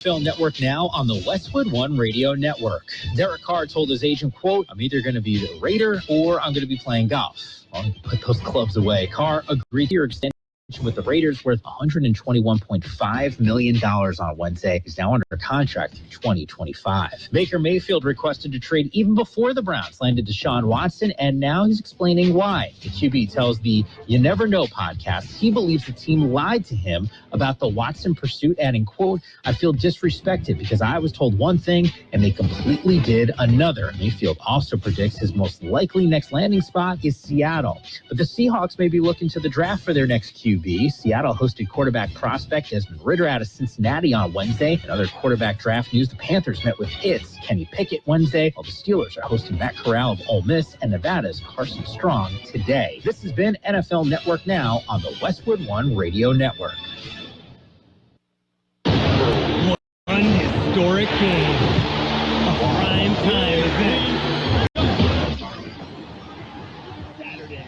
NFL Network now on the Westwood One Radio Network. Derek Carr told his agent, quote, "I'm either going to be the Raider or I'm going to be playing golf. I'll put those clubs away." Carr agreed to your extension with the Raiders worth $121.5 million on Wednesday. He's now under contract through 2025. Baker Mayfield requested to trade even before the Browns landed Deshaun Watson, and now he's explaining why. The QB tells the You Never Know podcast he believes the team lied to him about the Watson pursuit, adding, quote, "I feel disrespected because I was told one thing and they completely did another." Mayfield also predicts his most likely next landing spot is Seattle. But the Seahawks may be looking to the draft for their next QB. Seattle hosted quarterback prospect Desmond Ridder out of Cincinnati on Wednesday. In other quarterback draft news, the Panthers met with its Kenny Pickett Wednesday, while the Steelers are hosting Matt Corral of Ole Miss and Nevada's Carson Strong today. This has been NFL Network Now on the Westwood One Radio Network. One historic game, a prime time event. Saturday,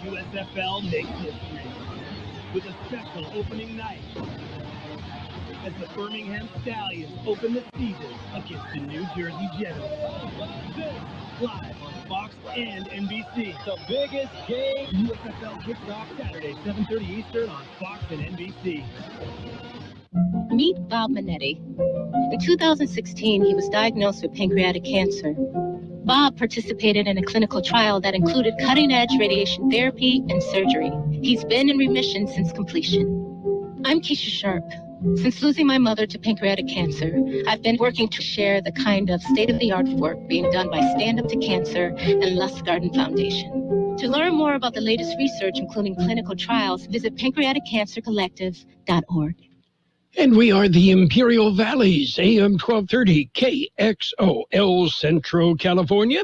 USFL makes history with a special opening night as the Birmingham Stallions open the season against the New Jersey Generals. Live on Fox and NBC. The biggest game. USFL kicks off Saturday, 7:30 Eastern on Fox and NBC. Meet Bob Minetti. In 2016, he was diagnosed with pancreatic cancer. Bob participated in a clinical trial that included cutting-edge radiation therapy and surgery. He's been in remission since completion. I'm Keisha Sharp. Since losing my mother to pancreatic cancer, I've been working to share the kind of state-of-the-art work being done by Stand Up to Cancer and Lust Garden Foundation. To learn more about the latest research, including clinical trials, visit pancreaticcancercollective.org. And we are the Imperial Valley's AM 1230 KXOL Central California.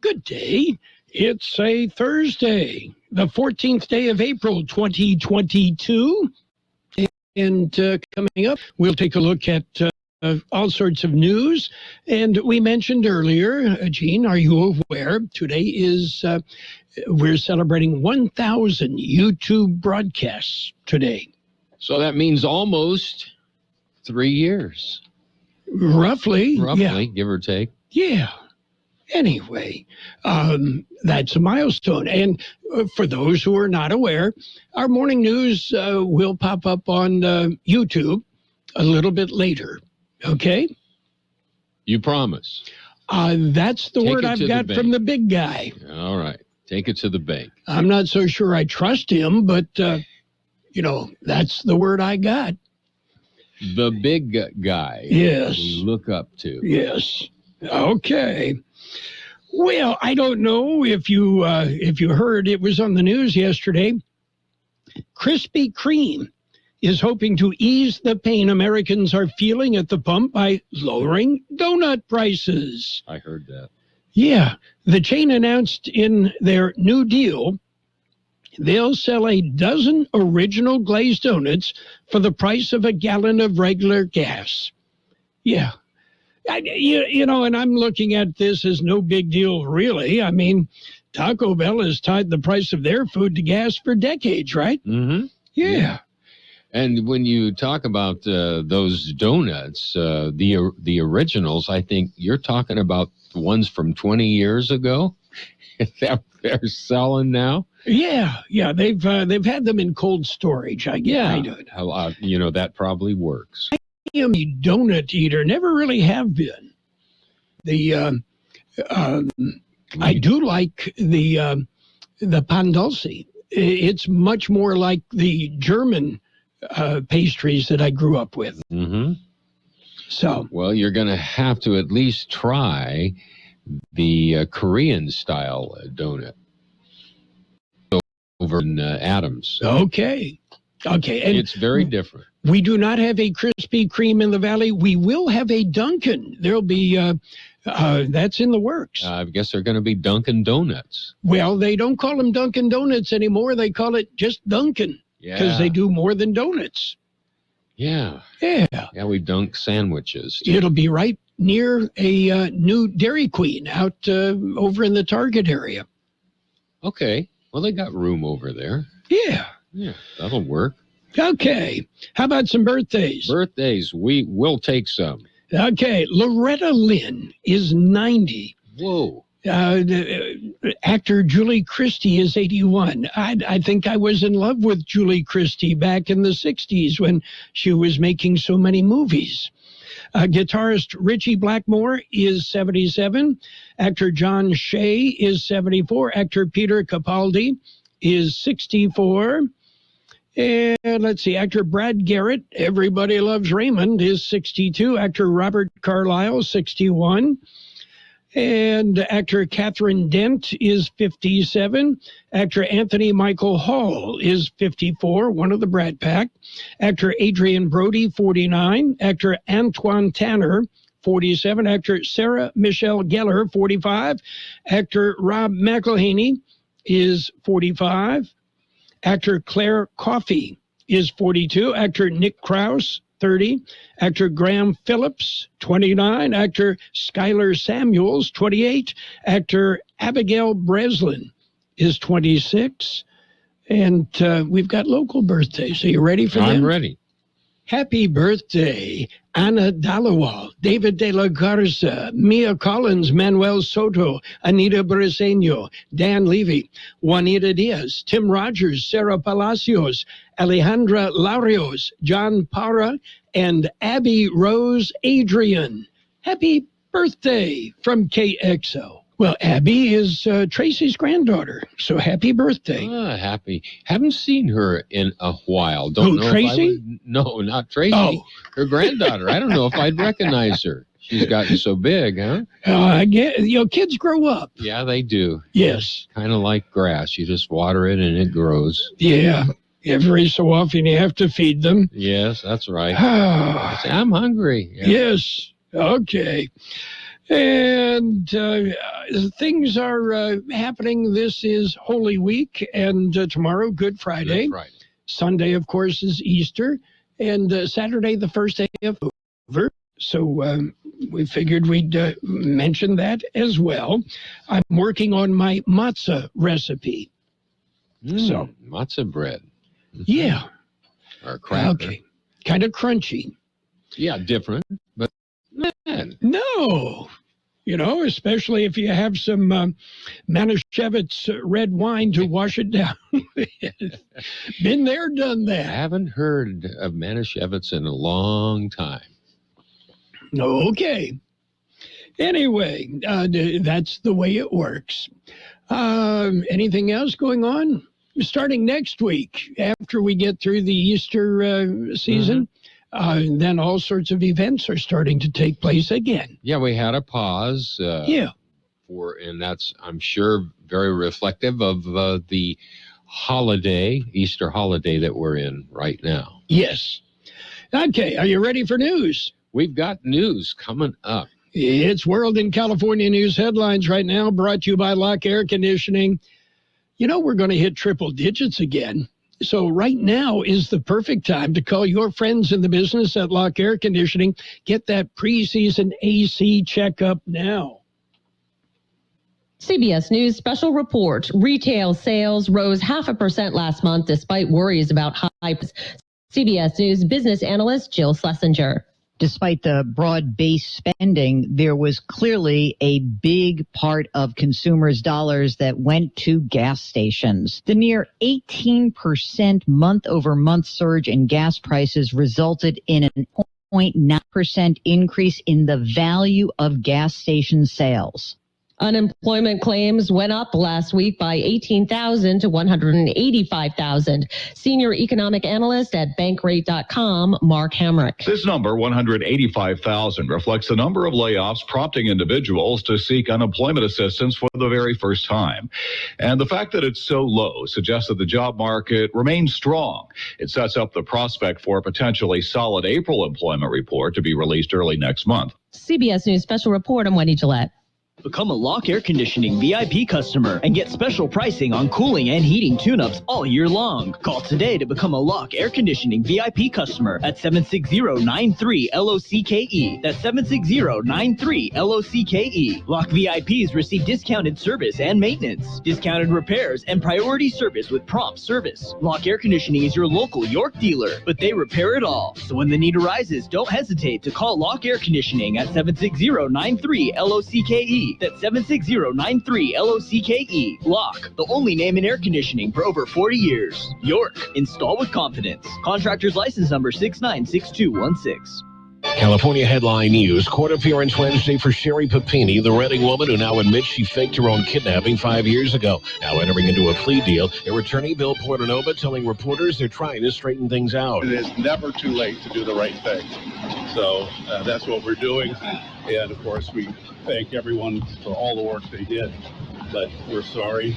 Good day. It's a Thursday, the 14th day of April, 2022. And coming up, we'll take a look at all sorts of news. And we mentioned earlier, Gene, are you aware, today is, we're celebrating 1,000 YouTube broadcasts today. So that means almost 3 years. Roughly, yeah. Give or take. Yeah. Anyway, that's a milestone. And for those who are not aware, our morning news will pop up on YouTube a little bit later. Okay? You promise. That's the word I've got from the big guy. All right. Take it to the bank. I'm not so sure I trust him, but, that's the word I got. The big guy. Yes. We look up to. Yes. Okay. Well, I don't know if you heard, it was on the news yesterday. Krispy Kreme is hoping to ease the pain Americans are feeling at the pump by lowering donut prices. I heard that. Yeah. The chain announced in their new deal they'll sell a dozen original glazed donuts for the price of a gallon of regular gas. Yeah. And I'm looking at this as no big deal, really. I mean, Taco Bell has tied the price of their food to gas for decades, right? Mm-hmm. Yeah. And when you talk about those donuts, the originals, I think you're talking about the ones from 20 years ago that they're selling now. Yeah. They've had them in cold storage. I guess. Yeah. That probably works. I am a donut eater. Never really have been. I do like the pan dulce. It's much more like the German pastries that I grew up with. Mm-hmm. So, well, you're going to have to at least try the Korean style donut over in Adams. Okay. And it's very different. We do not have a Krispy Kreme in the Valley. We will have a Dunkin'. There'll be, that's in the works. I guess they're going to be Dunkin' Donuts. Well, they don't call them Dunkin' Donuts anymore. They call it just Dunkin'. Yeah. Because they do more than donuts. Yeah. Yeah, we dunk sandwiches. It'll be right near a new Dairy Queen out over in the Target area. Okay. Well, they got room over there. Yeah. Yeah, that'll work. Okay. How about some birthdays? Birthdays, we will take some. Okay. Loretta Lynn is 90. Whoa. Actor Julie Christie is 81. I think I was in love with Julie Christie back in the 60s when she was making so many movies. Guitarist Richie Blackmore is 77. Actor John Shea is 74. Actor Peter Capaldi is 64. And let's see, actor Brad Garrett, Everybody Loves Raymond, is 62. Actor Robert Carlyle, 61. And actor Catherine Dent is 57. Actor Anthony Michael Hall is 54, one of the Brat Pack. Actor Adrian Brody, 49. Actor Antoine Tanner, 47. Actor Sarah Michelle Gellar, 45. Actor Rob McElhaney is 45. Actor Claire Coffey is 42. Actor Nick Krause, 30. Actor Graham Phillips, 29. Actor Skylar Samuels, 28. Actor Abigail Breslin is 26. And we've got local birthdays. Are you ready for them? I'm ready. Happy birthday, Anna Dalawal, David De La Garza, Mia Collins, Manuel Soto, Anita Briseño, Dan Levy, Juanita Diaz, Tim Rogers, Sarah Palacios, Alejandra Larios, John Parra, and Abby Rose Adrian. Happy birthday from KXO. Well, Abby is Tracy's granddaughter, so happy birthday. Happy. Haven't seen her in a while. Don't know Tracy? No, not Tracy. Oh. Her granddaughter. I don't know if I'd recognize her. She's gotten so big, huh? I get, kids grow up. Yeah, they do. Yes. Kind of like grass. You just water it and it grows. Yeah. Every so often you have to feed them. Yes, that's right. I'm hungry. Yeah. Yes. Okay. And things are happening. This is Holy Week, and tomorrow, Good Friday. Good Friday. Sunday, of course, is Easter, and Saturday, the first day of Passover. So we figured we'd mention that as well. I'm working on my matzah recipe. So Matzah bread. Yeah. Or cracker. Okay. Kind of crunchy. Yeah, different, but no, especially if you have some Manischewitz red wine to wash it down with. Been there, done that. I haven't heard of Manischewitz in a long time. Okay. Anyway, that's the way it works. Anything else going on? Starting next week, after we get through the Easter season, then all sorts of events are starting to take place again. Yeah, we had a pause. And that's, I'm sure, very reflective of the holiday, Easter holiday that we're in right now. Yes. Okay, are you ready for news? We've got news coming up. It's World in California News headlines right now, brought to you by Lock Air Conditioning. We're going to hit triple digits again. So right now is the perfect time to call your friends in the business at Lock Air Conditioning. Get that preseason AC checkup now. CBS News special report. Retail sales rose 0.5% last month despite worries about high. CBS News business analyst Jill Schlesinger. Despite the broad-based spending, there was clearly a big part of consumers' dollars that went to gas stations. The near 18% month-over-month surge in gas prices resulted in an 0.9% increase in the value of gas station sales. Unemployment claims went up last week by 18,000 to 185,000. Senior economic analyst at Bankrate.com, Mark Hamrick. This number, 185,000, reflects the number of layoffs prompting individuals to seek unemployment assistance for the very first time. And the fact that it's so low suggests that the job market remains strong. It sets up the prospect for a potentially solid April employment report to be released early next month. CBS News special report. I'm Wendy Gillette. Become a Lock Air Conditioning VIP customer and get special pricing on cooling and heating tune-ups all year long. Call today to become a Lock Air Conditioning VIP customer at 760-93-LOCKE. That's 760-93-LOCKE. Lock VIPs receive discounted service and maintenance, discounted repairs, and priority service with prompt service. Lock Air Conditioning is your local York dealer, but they repair it all. So when the need arises, don't hesitate to call Lock Air Conditioning at 760-93-LOCKE. That's 760-93-LOCKE. Lock, the only name in air conditioning for over 40 years. York, install with confidence. Contractor's license number 696216. California headline news. Court appearance Wednesday for Sherry Papini, the Reading woman who now admits she faked her own kidnapping 5 years ago. Now entering into a plea deal. Her attorney, Bill Portanova, telling reporters they're trying to straighten things out. It is never too late to do the right thing. So that's what we're doing. And, of course, we thank everyone for all the work they did. But we're sorry.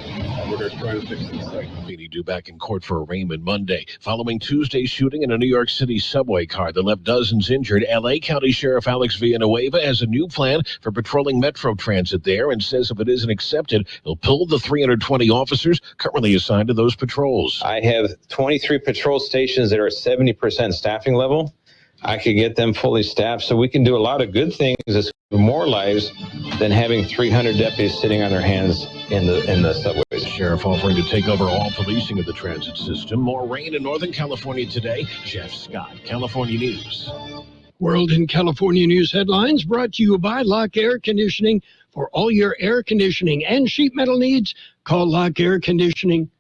We're going to try to fix this thing. Papini due back in court for arraignment Monday. Following Tuesday's shooting in a New York City subway car that left dozens injured, L.A. County Sheriff Alex Villanueva has a new plan for patrolling Metro Transit there and says if it isn't accepted, he'll pull the 320 officers currently assigned to those patrols. I have 23 patrol stations that are at 70% staffing level. I could get them fully staffed so we can do a lot of good things that save more lives than having 300 deputies sitting on their hands in the subways. The sheriff offering to take over all policing of the transit system. More rain in Northern California today. Jeff Scott, California News. World in California News headlines brought to you by Lock Air Conditioning. For all your air conditioning and sheet metal needs, call Lock Air Conditioning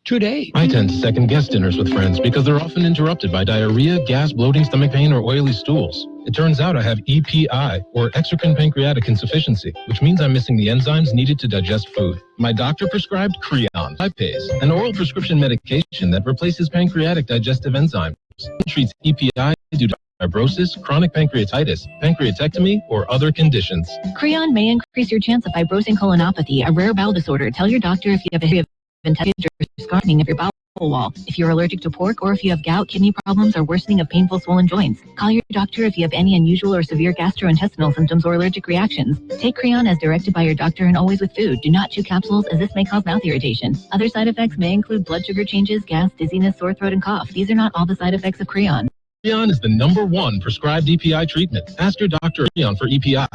today. I tend to second guess dinners with friends because they're often interrupted by diarrhea, gas, bloating, stomach pain, or oily stools. It turns out I have EPI, or exocrine pancreatic insufficiency, which means I'm missing the enzymes needed to digest food. My doctor prescribed Creon, lipase, an oral prescription medication that replaces pancreatic digestive enzymes. It treats EPI due to fibrosis, chronic pancreatitis, pancreatectomy, or other conditions. Creon may increase your chance of fibrosing colonopathy, a rare bowel disorder. Tell your doctor if you have a history of intestinal or scarring of your bowel wall, if you're allergic to pork, or if you have gout, kidney problems, or worsening of painful swollen joints. Call your doctor if you have any unusual or severe gastrointestinal symptoms or allergic reactions. Take Creon as directed by your doctor and always with food. Do not chew capsules as this may cause mouth irritation. Other side effects may include blood sugar changes, gas, dizziness, sore throat, and cough. These are not all the side effects of Creon. Creon is the #1 prescribed EPI treatment. Ask your doctor Creon for EPI.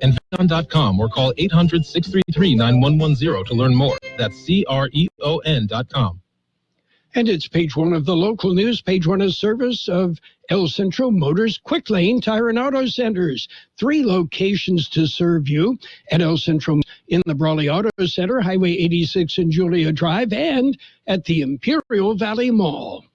And Creon.com or call 800-633-9110 to learn more. That's CREON.com. And it's page one of the local news, page one of service of El Centro Motors Quick Lane Tire and Auto Centers. 3 locations to serve you at El Centro in the Brawley Auto Center, Highway 86 and Julia Drive, and at the Imperial Valley Mall.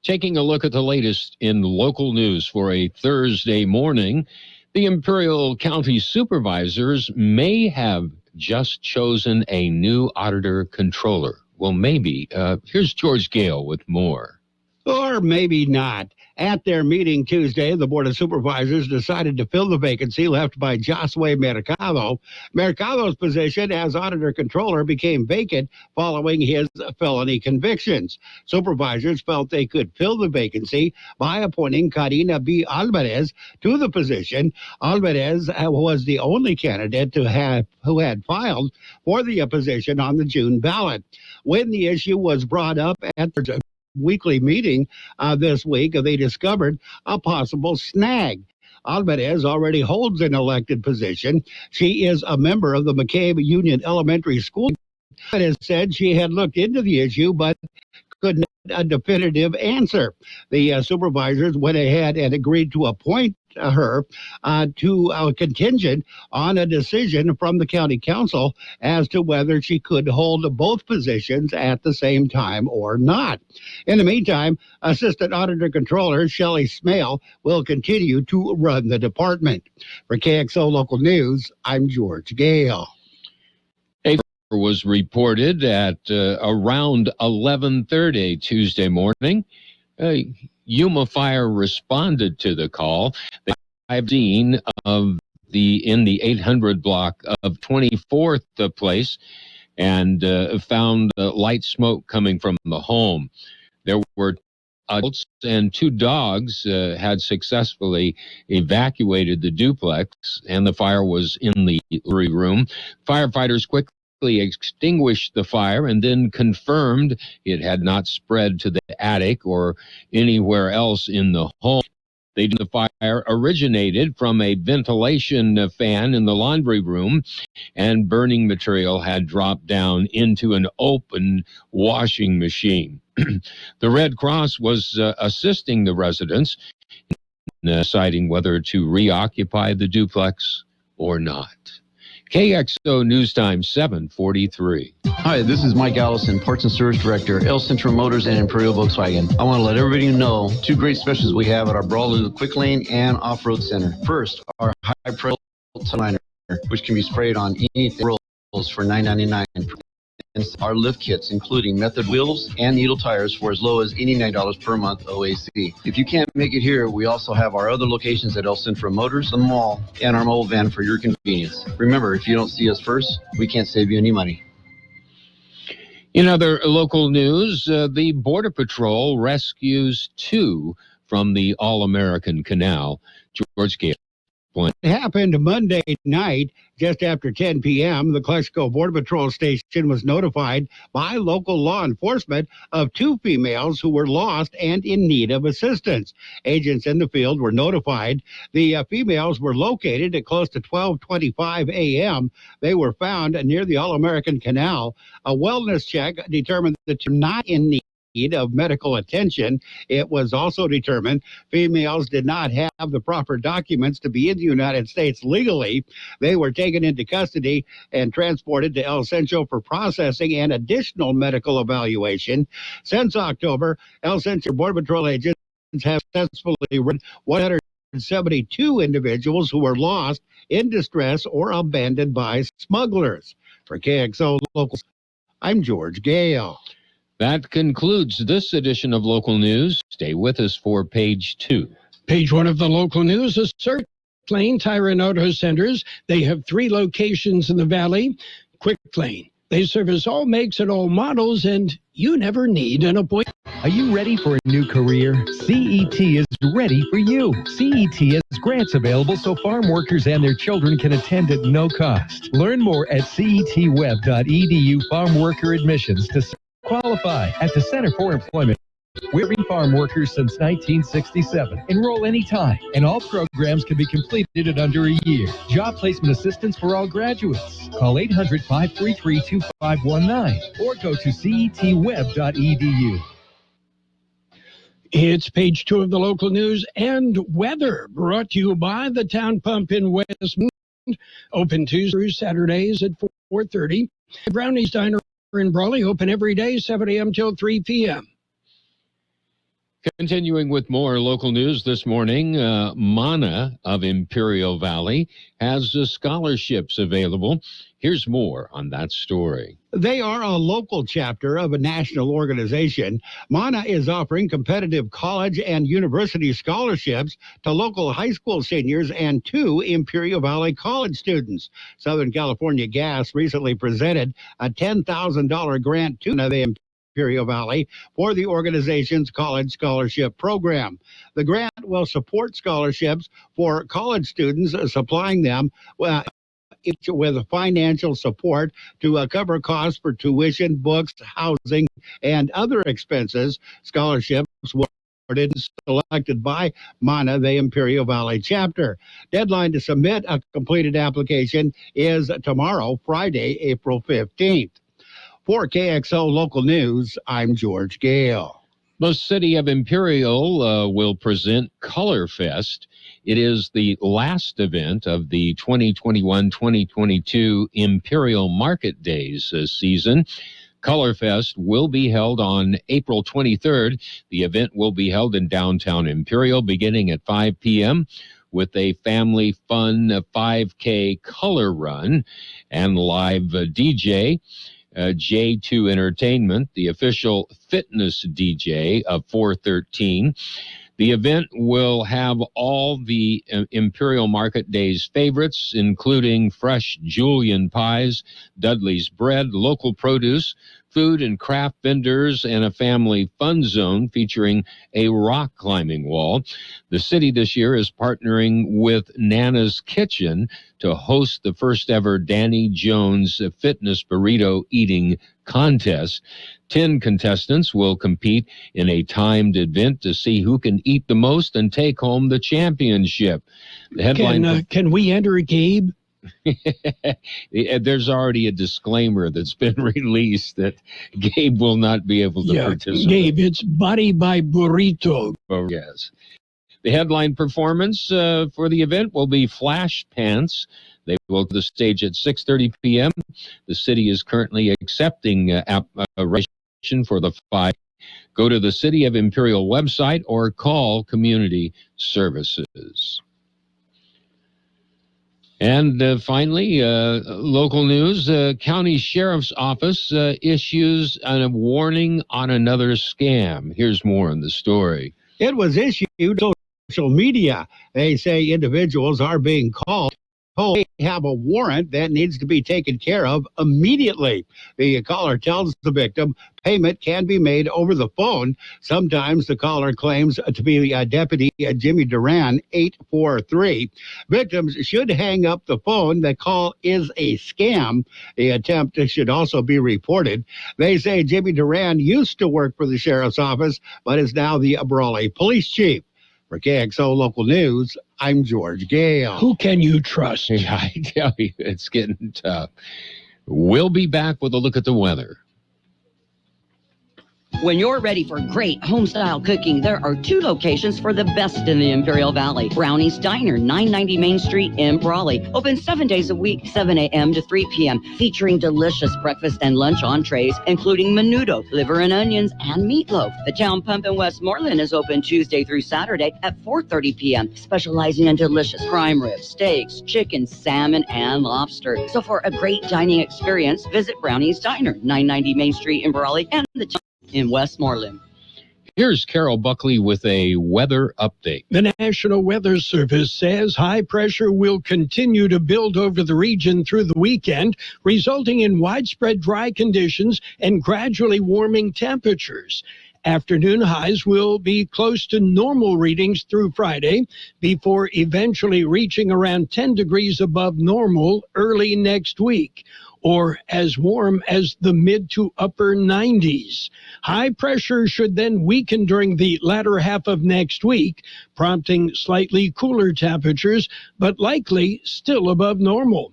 Taking a look at the latest in local news for a Thursday morning, the Imperial County Supervisors may have just chosen a new auditor controller. Well, maybe. Here's George Gale with more. Or maybe not. At their meeting Tuesday, the Board of Supervisors decided to fill the vacancy left by Josue Mercado. Mercado's position as auditor-controller became vacant following his felony convictions. Supervisors felt they could fill the vacancy by appointing Karina B. Alvarez to the position. Alvarez was the only candidate who had filed for the position on the June ballot. When the issue was brought up at the weekly meeting this week, they discovered a possible snag. Alvarez already holds an elected position. She is a member of the McCabe Union Elementary School. Alvarez said she had looked into the issue, but could not a definitive answer. The supervisors went ahead and agreed to appoint her to a contingent on a decision from the county council as to whether she could hold both positions at the same time or not. In the meantime, Assistant Auditor Controller Shelley Smale will continue to run the department. For KXO Local News, I'm George Gale. Was reported at around 11:30 Tuesday morning. Yuma Fire responded to the call. They arrived in the 800 block of 24th place and found light smoke coming from the home. There were adults and 2 dogs had successfully evacuated the duplex, and the fire was in the laundry room. Firefighters quickly extinguished the fire and then confirmed it had not spread to the attic or anywhere else in the home. The fire originated from a ventilation fan in the laundry room, and burning material had dropped down into an open washing machine. The Red Cross was assisting the residents in deciding whether to reoccupy the duplex or not. KXO News Time 7:43. Hi, this is Mike Allison, Parts and Service Director, El Centro Motors and Imperial Volkswagen. I want to let everybody know 2 great specials we have at our Brawler Quick Lane and Off-Road Center. First, our high-pressure liner, which can be sprayed on anything rolls for $9.99. And our lift kits, including method wheels and needle tires for as low as $89 per month OAC. If you can't make it here, we also have our other locations at El Centro Motors, the mall, and our mobile van for your convenience. Remember, if you don't see us first, we can't save you any money. In other local news, the Border Patrol rescues 2 from the All-American Canal. George Gale. It happened Monday night, just after 10 p.m. The Kxo Border Patrol station was notified by local law enforcement of 2 females who were lost and in need of assistance. Agents in the field were notified. The females were located at close to 12:25 a.m. They were found near the All-American Canal. A wellness check determined that they're not in need of medical attention. It was also determined females did not have the proper documents to be in the United States legally. They were taken into custody and transported to El Centro for processing and additional medical evaluation. Since October, El Centro Border Patrol agents have successfully read 172 individuals who were lost, in distress, or abandoned by smugglers. For KXO Locals, I'm George Gale. That concludes this edition of Local News. Stay with us for Page 2. Page 1 of the local news is Search Lane Tire and Auto Centers. They have 3 locations in the Valley. Quick Lane. They service all makes and all models, and you never need an appointment. Are you ready for a new career? CET is ready for you. CET has grants available so farm workers and their children can attend at no cost. Learn more at cetweb.edu farm worker admissions to qualify at the Center for Employment. We're serving farm workers since 1967. Enroll anytime, and all programs can be completed in under a year. Job placement assistance for all graduates. Call 800-533-2519 or go to cetweb.edu. It's Page 2 of the local news and weather, brought to you by the Town Pump in Westmont. Open Tuesdays through Saturdays at 4:30. Brownie's Diner in Brawley, open every day, 7 a.m. till 3 p.m. Continuing with more local news this morning, Mana of Imperial Valley has scholarships available. Here's more on that story. They are a local chapter of a national organization. Mana is offering competitive college and university scholarships to local high school seniors and 2 Imperial Valley college students. Southern California Gas recently presented a $10,000 grant to the Imperial Valley for the organization's college scholarship program. The grant will support scholarships for college students, supplying them each with financial support to cover costs for tuition, books, housing, and other expenses. Scholarships were selected by Mana, the Imperial Valley chapter. Deadline to submit a completed application is tomorrow, Friday, April 15th. For KXO Local News, I'm George Gale. The city of Imperial will present Color Fest. It is the last event of the 2021-2022 Imperial Market Days season. Color Fest will be held on April 23rd. The event will be held in downtown Imperial beginning at 5 p.m. with a family fun 5K color run and live DJ. J2 Entertainment, the official fitness DJ of 413. The event will have all the Imperial Market Days favorites, including fresh Julian pies, Dudley's bread, local produce, food and craft vendors, and a family fun zone featuring a rock climbing wall. The city this year is partnering with Nana's Kitchen to host the first ever Danny Jones Fitness Burrito Eating Contest. 10 contestants will compete in a timed event to see who can eat the most and take home the championship. The headline Can we enter, Gabe? There's already a disclaimer that's been released that Gabe will not be able to participate. Gabe, it's Body by Burrito. Oh, yes. The headline performance for the event will be Flash Pants. They will go to the stage at 6:30 p.m. The city is currently accepting registration for the 5. Go to the City of Imperial website or call Community Services. And finally, local news, County Sheriff's Office issues a warning on another scam. Here's more on the story. It was issued on social media. They say individuals are being called. They have a warrant that needs to be taken care of immediately. The caller tells the victim payment can be made over the phone. Sometimes the caller claims to be Deputy Jimmy Duran, 843. Victims should hang up the phone. The call is a scam. The attempt should also be reported. They say Jimmy Duran used to work for the sheriff's office, but is now the Brawley police chief. For Kxo Local News, I'm George Gale. Who can you trust? I tell you, it's getting tough. We'll be back with a look at the weather. When you're ready for great home-style cooking, there are 2 locations for the best in the Imperial Valley. Brownie's Diner, 990 Main Street in Brawley. Open 7 days a week, 7 a.m. to 3 p.m., featuring delicious breakfast and lunch entrees, including menudo, liver and onions, and meatloaf. The Town Pump in Westmoreland is open Tuesday through Saturday at 4:30 p.m., specializing in delicious prime rib, steaks, chicken, salmon, and lobster. So for a great dining experience, visit Brownie's Diner, 990 Main Street in Brawley, and the Town in Westmoreland. Here's Carroll Buckley with a weather update. The National Weather Service says high pressure will continue to build over the region through the weekend, resulting in widespread dry conditions and gradually warming temperatures. Afternoon highs will be close to normal readings through Friday before eventually reaching around 10 degrees above normal early next week, or as warm as the mid to upper 90s. High pressure should then weaken during the latter half of next week, prompting slightly cooler temperatures, but likely still above normal.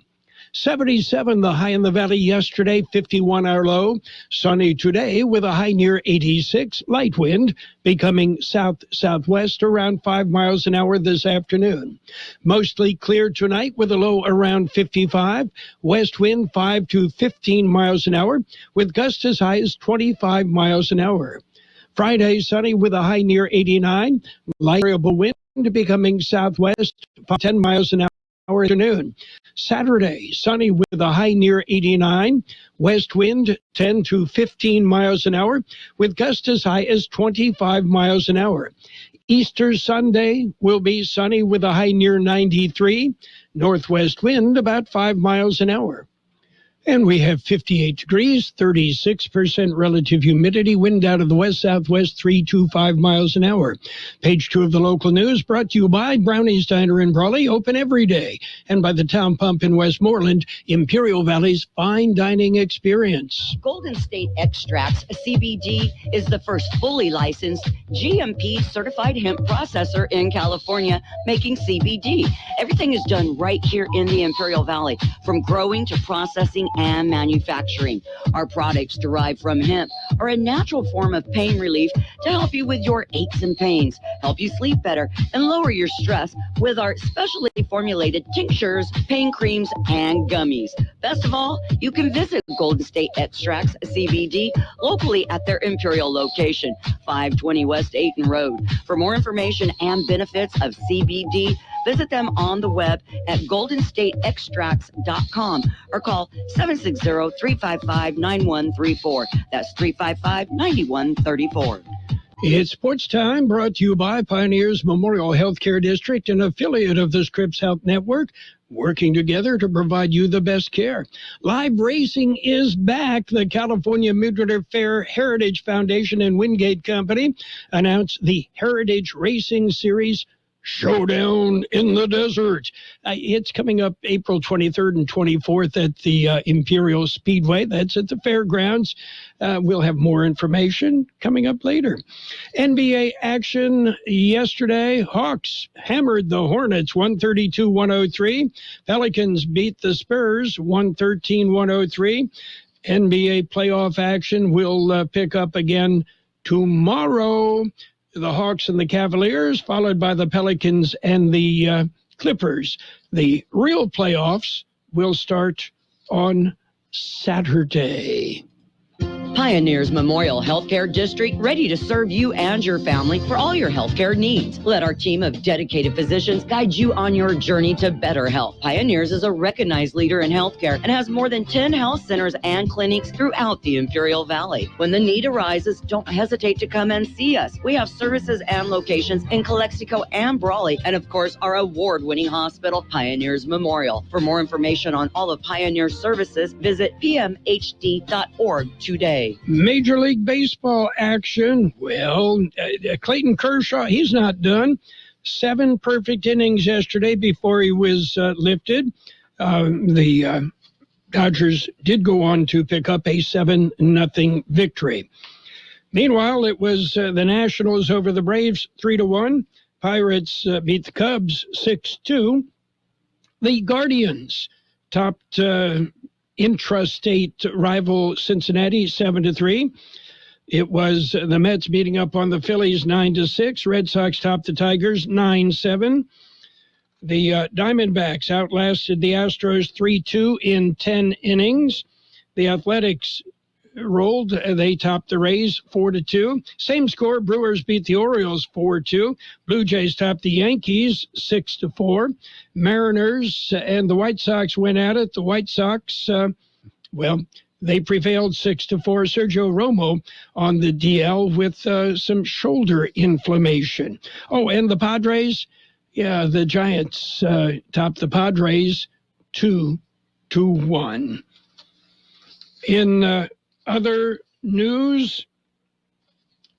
77 the high in the valley yesterday, 51 our low. Sunny today with a high near 86. Light wind becoming south-southwest around 5 miles an hour this afternoon. Mostly clear tonight with a low around 55. West wind 5 to 15 miles an hour with gusts as high as 25 miles an hour. Friday sunny with a high near 89. Light variable wind becoming southwest 10 miles an hour. Afternoon. Saturday, sunny with a high near 89. West wind 10 to 15 miles an hour with gusts as high as 25 miles an hour. Easter Sunday will be sunny with a high near 93. Northwest wind about 5 miles an hour. And we have 58 degrees, 36% relative humidity, wind out of the west-southwest, 325 miles an hour. Page 2 of the local news brought to you by Brownie's Diner in Brawley, open every day, and by the Town Pump in Westmoreland, Imperial Valley's fine dining experience. Golden State Extracts, CBD, is the first fully licensed GMP certified hemp processor in California, making CBD. Everything is done right here in the Imperial Valley, from growing to processing and manufacturing. Our products derived from hemp are a natural form of pain relief to help you with your aches and pains, help you sleep better, and lower your stress with our specially formulated tinctures, pain creams, and gummies. Best of all, you can visit Golden State Extracts CBD locally at their Imperial location, 520 West 8th Road. For more information and benefits of CBD, visit them on the web at goldenstateextracts.com or call 760-355-9134. That's 355-9134. It's Sports Time, brought to you by Pioneers Memorial Healthcare District, an affiliate of the Scripps Health Network, working together to provide you the best care. Live racing is back. The California Midwinter Fair Heritage Foundation and Wingate Company announced the Heritage Racing Series Showdown in the Desert. It's coming up April 23rd and 24th at the Imperial Speedway. That's at the fairgrounds. We'll have more information coming up later. NBA action yesterday. Hawks hammered the Hornets 132-103. Pelicans beat the Spurs 113-103. NBA playoff action will pick up again tomorrow. The Hawks and the Cavaliers, followed by the Pelicans and the Clippers. The real playoffs will start on Saturday. Pioneers Memorial Healthcare District, ready to serve you and your family for all your healthcare needs. Let our team of dedicated physicians guide you on your journey to better health. Pioneers is a recognized leader in healthcare and has more than 10 health centers and clinics throughout the Imperial Valley. When the need arises, don't hesitate to come and see us. We have services and locations in Calexico and Brawley, and of course, our award-winning hospital, Pioneers Memorial. For more information on all of Pioneer's services, visit pmhd.org today. Major League Baseball action. Well, Clayton Kershaw, he's not done. 7 perfect innings yesterday before he was lifted. The Dodgers did go on to pick up a 7-0 victory. Meanwhile, it was the Nationals over the Braves 3-1. Pirates beat the Cubs 6-2. The Guardians topped intrastate rival Cincinnati 7-3. It was the Mets beating up on the Phillies 9-6. Red Sox topped the Tigers 9-7. The Diamondbacks outlasted the Astros 3-2 in 10 innings. The Athletics rolled. They topped the Rays 4-2. Same score, Brewers beat the Orioles 4-2. Blue Jays topped the Yankees 6-4. Mariners and the White Sox went at it. The White Sox, they prevailed 6-4. Sergio Romo on the DL with some shoulder inflammation. Oh, and the Padres, the Giants topped the Padres 2-1. In other news,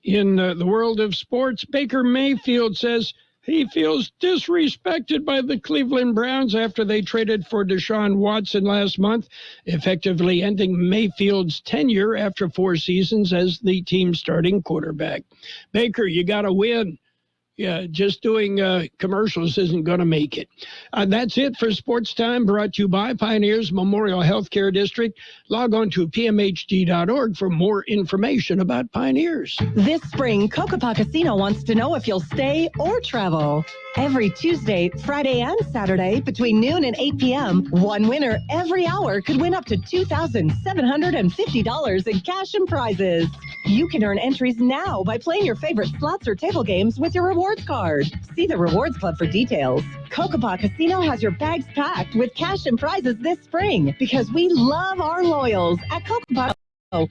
in the world of sports, Baker Mayfield says he feels disrespected by the Cleveland Browns after they traded for Deshaun Watson last month, effectively ending Mayfield's tenure after 4 seasons as the team's starting quarterback. Baker, you got to win. Yeah, just doing commercials isn't going to make it. That's it for Sports Time, brought to you by Pioneers Memorial Healthcare District. Log on to pmhd.org for more information about Pioneers. This spring, Kokopah Casino wants to know if you'll stay or travel. Every Tuesday, Friday, and Saturday between noon and 8 p.m., one winner every hour could win up to $2,750 in cash and prizes. You can earn entries now by playing your favorite slots or table games with your rewards card. See the Rewards Club for details. Kokopah Casino has your bags packed with cash and prizes this spring because we love our loyals at Kokopah.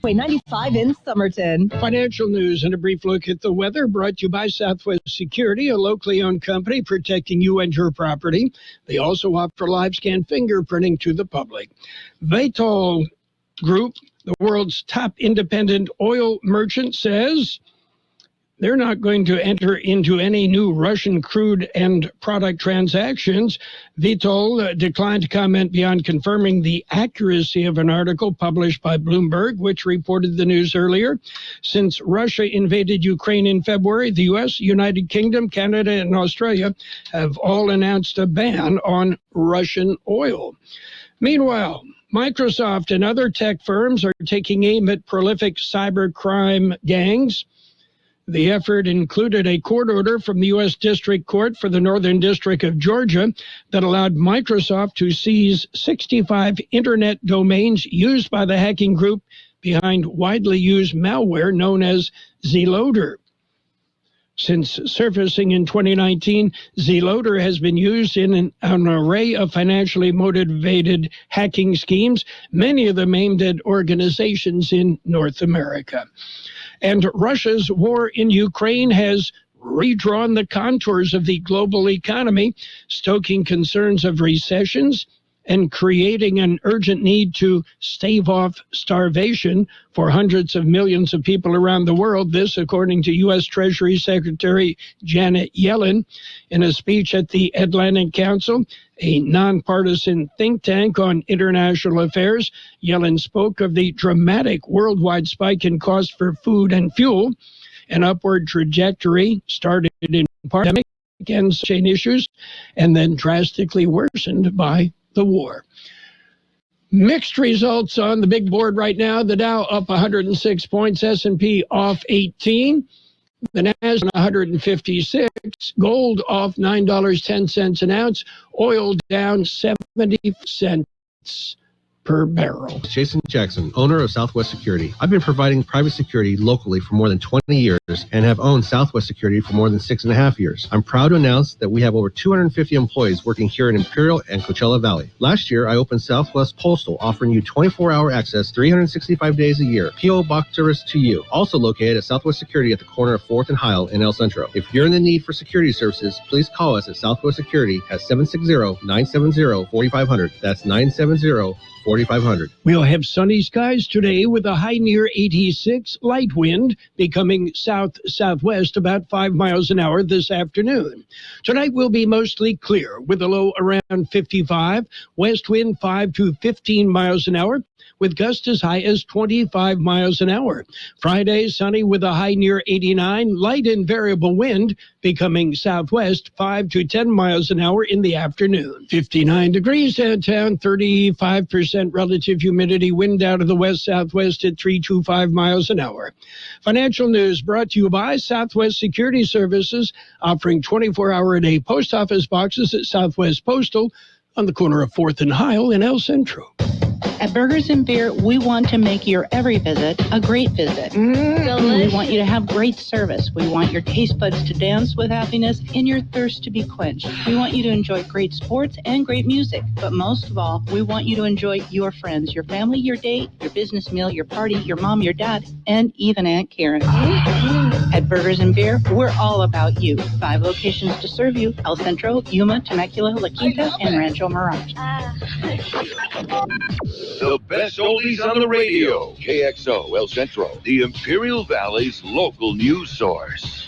Way 95 in Somerton. Financial news and a brief look at the weather brought to you by Southwest Security, a locally owned company protecting you and your property. They also offer live scan fingerprinting to the public. Vitol Group, the world's top independent oil merchant, says they're not going to enter into any new Russian crude and product transactions. Vitol declined to comment beyond confirming the accuracy of an article published by Bloomberg, which reported the news earlier. Since Russia invaded Ukraine in February, the U.S., United Kingdom, Canada, and Australia have all announced a ban on Russian oil. Meanwhile, Microsoft and other tech firms are taking aim at prolific cybercrime gangs. The effort included a court order from the U.S. District Court for the Northern District of Georgia that allowed Microsoft to seize 65 internet domains used by the hacking group behind widely used malware known as Zloader. Since surfacing in 2019, Zloader has been used in an array of financially motivated hacking schemes, many of them aimed at organizations in North America. And Russia's war in Ukraine has redrawn the contours of the global economy, stoking concerns of recessions and creating an urgent need to stave off starvation for hundreds of millions of people around the world. This, according to U.S. Treasury Secretary Janet Yellen. In a speech at the Atlantic Council, a nonpartisan think tank on international affairs, Yellen spoke of the dramatic worldwide spike in cost for food and fuel. An upward trajectory started in pandemic and chain issues, and then drastically worsened by the war. Mixed results on the big board right now. The Dow up 106 points, S&P off 18, the Nasdaq 156, gold off $9.10 an ounce, oil down 70 cents per barrel. Jason Jackson, owner of Southwest Security. I've been providing private security locally for more than 20 years and have owned Southwest Security for more than 6.5 years. I'm proud to announce that we have over 250 employees working here in Imperial and Coachella Valley. Last year, I opened Southwest Postal, offering you 24-hour access 365 days a year. P.O. Box service to you. Also located at Southwest Security at the corner of 4th and Heil in El Centro. If you're in the need for security services, please call us at Southwest Security at 760-970-4500. That's 970-4500. We'll have sunny skies today with a high near 86, light wind becoming south-southwest about 5 miles an hour this afternoon. Tonight will be mostly clear with a low around 55, west wind 5 to 15 miles an hour, with gusts as high as 25 miles an hour. Friday, sunny with a high near 89, light and variable wind becoming southwest 5 to 10 miles an hour in the afternoon. 59 degrees downtown, 35% relative humidity, wind out of the west-southwest at 325 miles an hour. Financial news brought to you by Southwest Security Services, offering 24-hour-a-day post office boxes at Southwest Postal on the corner of 4th and Heil in El Centro. At Burgers and Beer, we want to make your every visit a great visit. We want you to have great service. We want your taste buds to dance with happiness and your thirst to be quenched. We want you to enjoy great sports and great music. But most of all, we want you to enjoy your friends, your family, your date, your business meal, your party, your mom, your dad, and even Aunt Karen. At Burgers and Beer, we're all about you. 5 locations to serve you: El Centro, Yuma, Temecula, La Quinta, and Rancho Mirage. The best oldies on the radio. KXO El Centro, the Imperial Valley's local news source.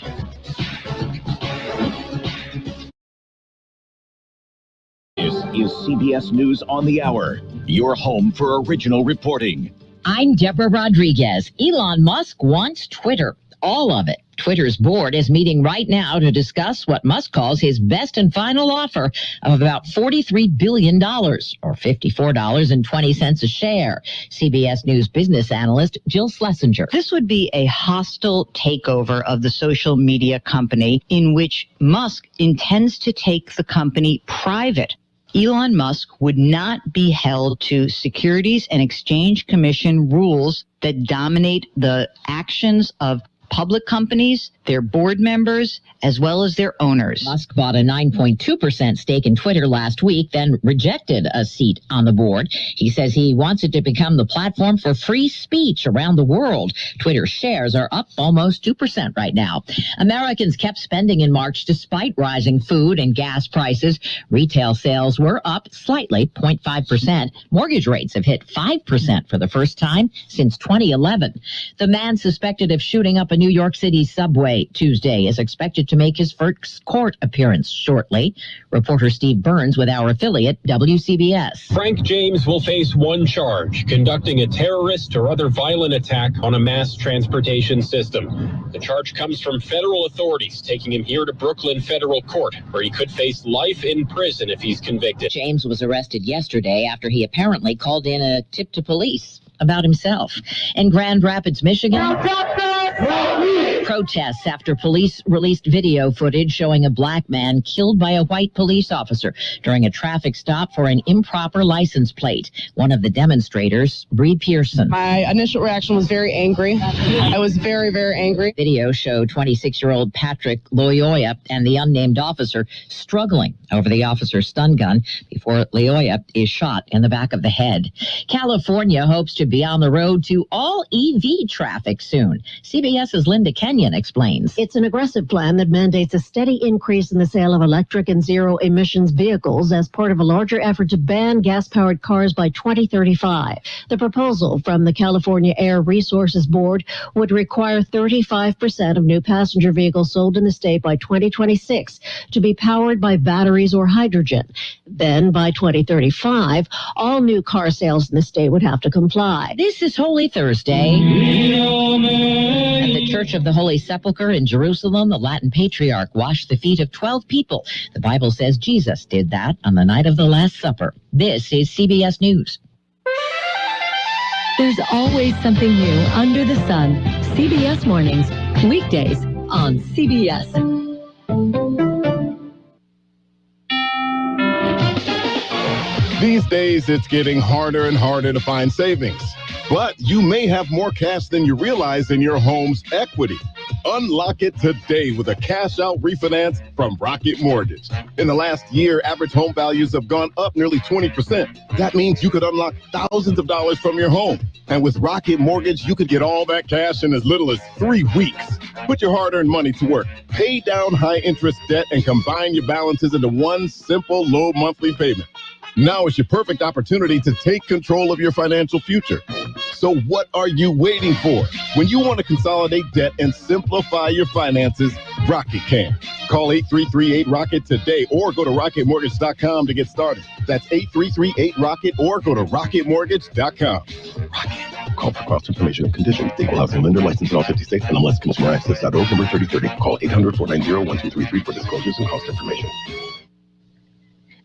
This is CBS News on the Hour, your home for original reporting. I'm Deborah Rodriguez. Elon Musk wants Twitter. All of it. Twitter's board is meeting right now to discuss what Musk calls his best and final offer of about $43 billion, or $54.20 a share. CBS News business analyst Jill Schlesinger. This would be a hostile takeover of the social media company in which Musk intends to take the company private. Elon Musk would not be held to Securities and Exchange Commission rules that dominate the actions of public companies, their board members, as well as their owners. Musk bought a 9.2% stake in Twitter last week, then rejected a seat on the board. He says he wants it to become the platform for free speech around the world. Twitter shares are up almost 2% right now. Americans kept spending in March despite rising food and gas prices. Retail sales were up slightly, 0.5%. Mortgage rates have hit 5% for the first time since 2011. The man suspected of shooting up a New York City subway Tuesday is expected to make his first court appearance shortly. Reporter Steve Burns with our affiliate, WCBS. Frank James will face one charge, conducting a terrorist or other violent attack on a mass transportation system. The charge comes from federal authorities, taking him here to Brooklyn Federal Court, where he could face life in prison if he's convicted. James was arrested yesterday after he apparently called in a tip to police about himself. In Grand Rapids, Michigan, Protests after police released video footage showing a black man killed by a white police officer during a traffic stop for an improper license plate. One of the demonstrators, Bree Pearson. My initial reaction was very angry. I was very, very angry. Video showed 26-year-old Patrick Loyoya and the unnamed officer struggling over the officer's stun gun before Loyoya is shot in the back of the head. California hopes to be on the road to all EV traffic soon. CBS's Linda Kenyon explains. It's an aggressive plan that mandates a steady increase in the sale of electric and zero-emissions vehicles as part of a larger effort to ban gas-powered cars by 2035. The proposal from the California Air Resources Board would require 35% of new passenger vehicles sold in the state by 2026 to be powered by batteries or hydrogen. Then, by 2035, all new car sales in the state would have to comply. This is Holy Thursday. At the Church of the Holy Sepulchre in Jerusalem, the Latin patriarch washed the feet of 12 people. The Bible says Jesus did that on the night of the Last Supper. This is CBS News. There's always something new under the sun. CBS Mornings, weekdays on CBS. These days, it's getting harder and harder to find savings. But you may have more cash than you realize in your home's equity. Unlock it today with a cash-out refinance from Rocket Mortgage. In the last year, average home values have gone up nearly 20%. That means you could unlock thousands of dollars from your home. And with Rocket Mortgage, you could get all that cash in as little as 3 weeks. Put your hard-earned money to work. Pay down high-interest debt and combine your balances into one simple, low monthly payment. Now is your perfect opportunity to take control of your financial future. So what are you waiting for? When you want to consolidate debt and simplify your finances, Rocket can. Call 8338-ROCKET today or go to rocketmortgage.com to get started. That's 8338-ROCKET or go to rocketmortgage.com. Rocket. Call for cost information and conditions. Equal housing lender licensed in all 50 states and MLSconsumeraccess.org number 3030. Call 800-490-1233 for disclosures and cost information.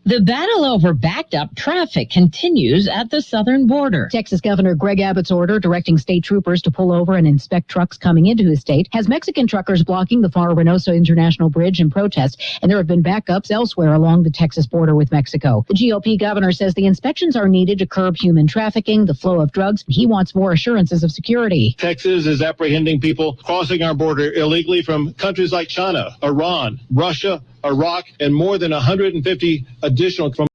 The battle over backed-up traffic continues at the southern border. Texas Governor Greg Abbott's order directing state troopers to pull over and inspect trucks coming into his state has Mexican truckers blocking the Faro Reynoso International Bridge in protest, and there have been backups elsewhere along the Texas border with Mexico. The GOP governor says the inspections are needed to curb human trafficking, the flow of drugs, and he wants more assurances of security. Texas is apprehending people crossing our border illegally from countries like China, Iran, Russia, Iraq, and more than 150 additional from.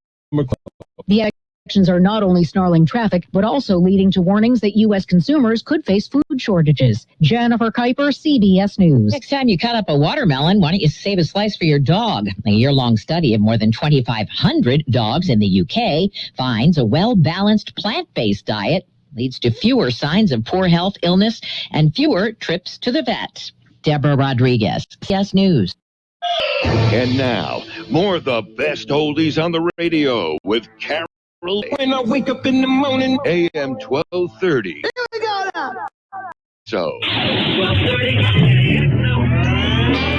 The actions are not only snarling traffic, but also leading to warnings that U.S. consumers could face food shortages. Jennifer Kuiper, CBS News. Next time you cut up a watermelon, why don't you save a slice for your dog? A year-long study of more than 2,500 dogs in the UK finds a well-balanced plant-based diet leads to fewer signs of poor health, illness, and fewer trips to the vet. Deborah Rodriguez, CBS News. And now, more of the best oldies on the radio with Carroll. When I wake up in the morning, AM 1230. So. 1230.